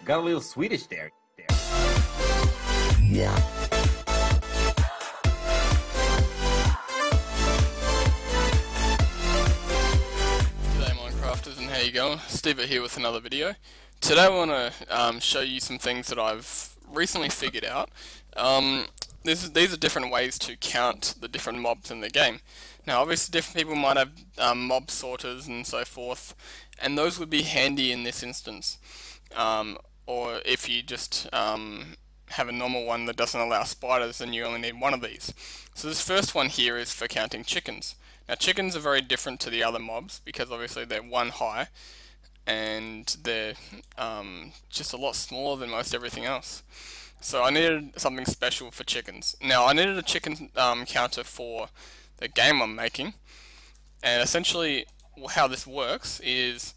Got a little Swedish there. Yeah. G'day Minecrafters, and how you going? Steve here with another video. Today I want to show you some things that I've recently figured out. These are different ways to count the different mobs in the game. Now obviously different people might have mob sorters and so forth, and those would be handy in this instance. Or if you just have a normal one that doesn't allow spiders, then you only need one of these. So this first one here is for counting chickens. Now chickens are very different to the other mobs because obviously they're one high and they're just a lot smaller than most everything else. So I needed something special for chickens. Now I needed a chicken counter for the game I'm making, and essentially how this works is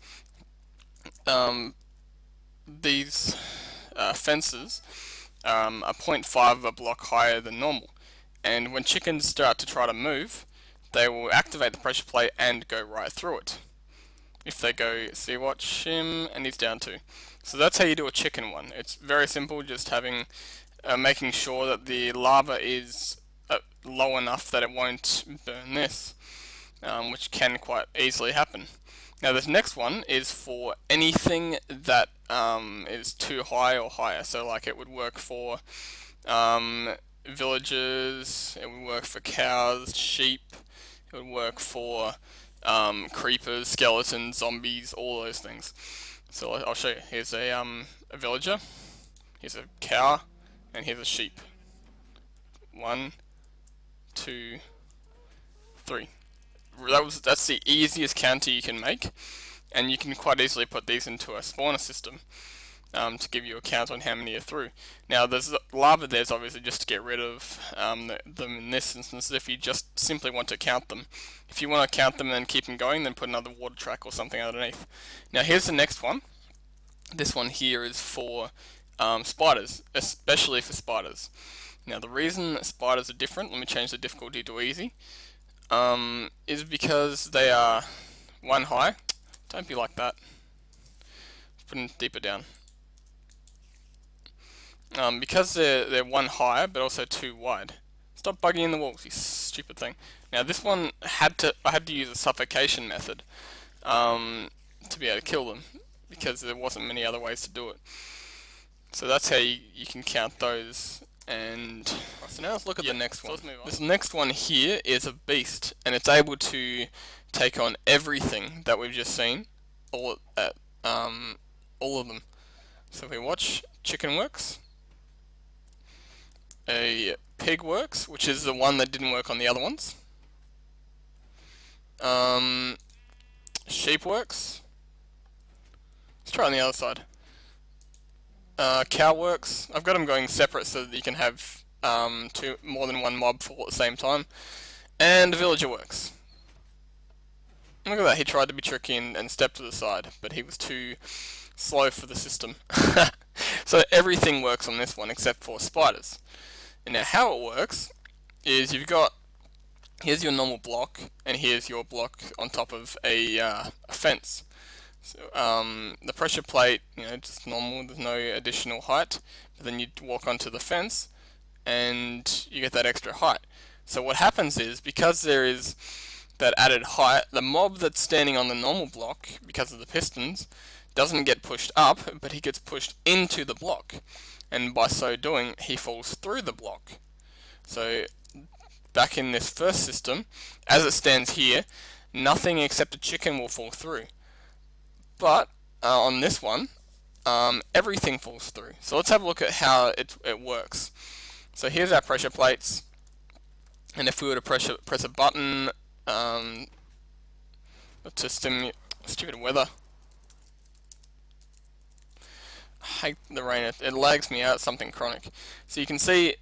these fences are 0.5 of a block higher than normal, and when chickens start to try to move, they will activate the pressure plate and go right through it. If they go, see, watch him, and he's down too. So that's how you do a chicken one. It's very simple, just having making sure that the lava is low enough that it won't burn this, which can quite easily happen. Now this next one is for anything that is too high or higher. So like it would work for villagers, it would work for cows, sheep, it would work for creepers, skeletons, zombies, all those things. So I'll show you. Here's a villager, here's a cow, and here's a sheep. 1, 2, 3. That's the easiest counter you can make, and you can quite easily put these into a spawner system to give you a count on how many are through. Now there's lava there's obviously just to get rid of them in this instance if you just simply want to count them. If you want to count them and keep them going, then put another water track or something underneath. Now here's the next one. This one here is for spiders, especially for spiders. Now the reason that spiders are different, let me change the difficulty to easy, is because they are one high. Don't be like that. Put them deeper down. Because they're one high but also two wide. Stop bugging in the walls, you stupid thing. Now this one I had to use a suffocation method to be able to kill them because there wasn't many other ways to do it. So that's how you can count those. And so now let's look at the next one. This next one here is a beast, and it's able to take on everything that we've just seen, all of them. So if we watch, chicken works, a pig works, which is the one that didn't work on the other ones. Sheep works. Let's try on the other side. Cow works. I've got them going separate so that you can have more than one mob fall at the same time. And villager works. Look at that, he tried to be tricky and step to the side, but he was too slow for the system. So everything works on this one except for spiders. And now how it works is here's your normal block, and here's your block on top of a fence. So, the pressure plate, just normal, there's no additional height, but then you walk onto the fence and you get that extra height. So what happens is, because there is that added height, the mob that's standing on the normal block, because of the pistons, doesn't get pushed up, but he gets pushed into the block, and by so doing, he falls through the block. So back in this first system, as it stands here, nothing except a chicken will fall through. But on this one, everything falls through. So let's have a look at how it works. So here's our pressure plates, and if we were to press a button to stimulate stupid weather. I hate the rain. It lags me out. Something chronic. So you can see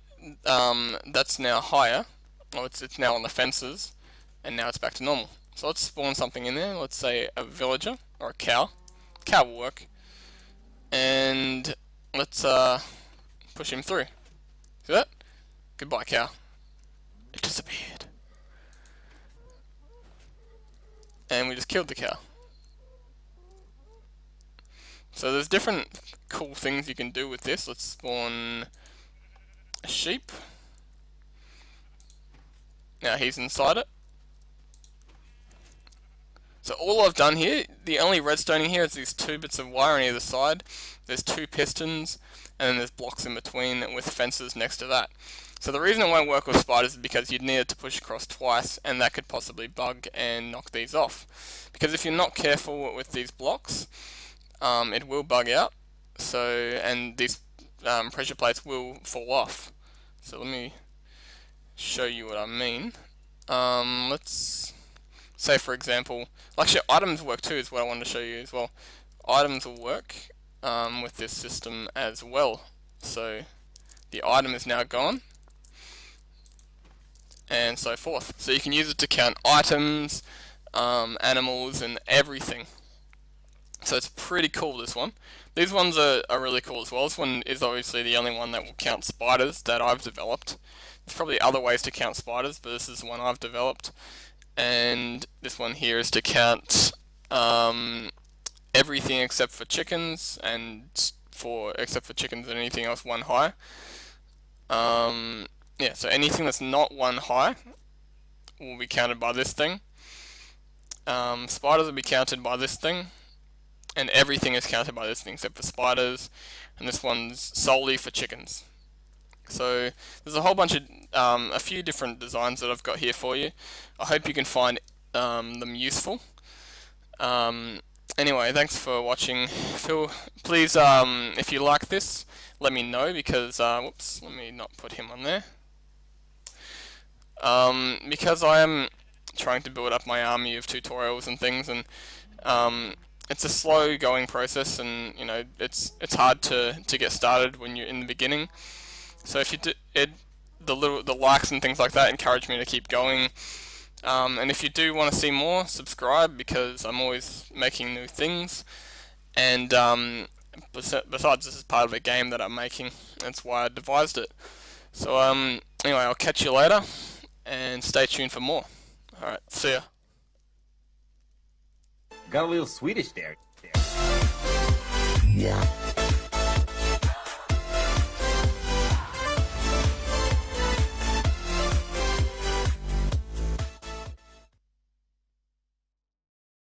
that's now higher. Well, it's now on the fences, and now it's back to normal. So let's spawn something in there. Let's say a villager or a cow. Cow will work. And let's push him through. See that? Goodbye, cow. It disappeared. And we just killed the cow. So there's different cool things you can do with this. Let's spawn a sheep. Now he's inside it. So all I've done here, the only redstoning here is these 2 bits of wire on either side. There's 2 pistons, and then there's blocks in between with fences next to that. So the reason it won't work with spiders is because you'd need it to push across twice, and that could possibly bug and knock these off. Because if you're not careful with these blocks, it will bug out. So, and these pressure plates will fall off. So let me show you what I mean. Let's say, for example, actually items work too is what I wanted to show you as well. Items will work with this system as well. So the item is now gone, and so forth. So you can use it to count items, animals, and everything. So it's pretty cool, this one. These ones are really cool as well. This one is obviously the only one that will count spiders that I've developed. There's probably other ways to count spiders, but this is the one I've developed. And this one here is to count everything except for chickens, and except for chickens and anything else 1 high. Yeah, so anything that's not 1 high will be counted by this thing. Spiders will be counted by this thing, and everything is counted by this thing except for spiders, and this one's solely for chickens. So there's a whole bunch of, a few different designs that I've got here for you. I hope you can find them useful. Anyway, thanks for watching. Please, if you like this, let me know, because, whoops, let me not put him on there. Because I am trying to build up my army of tutorials and things, and it's a slow going process, and you know it's hard to get started when you're in the beginning. So if you do the likes and things like that encourage me to keep going. And if you do want to see more, subscribe, because I'm always making new things. And besides, this is part of a game that I'm making. That's why I devised it. So anyway, I'll catch you later, and stay tuned for more. Alright, see ya. Got a little Swedish there. Yeah.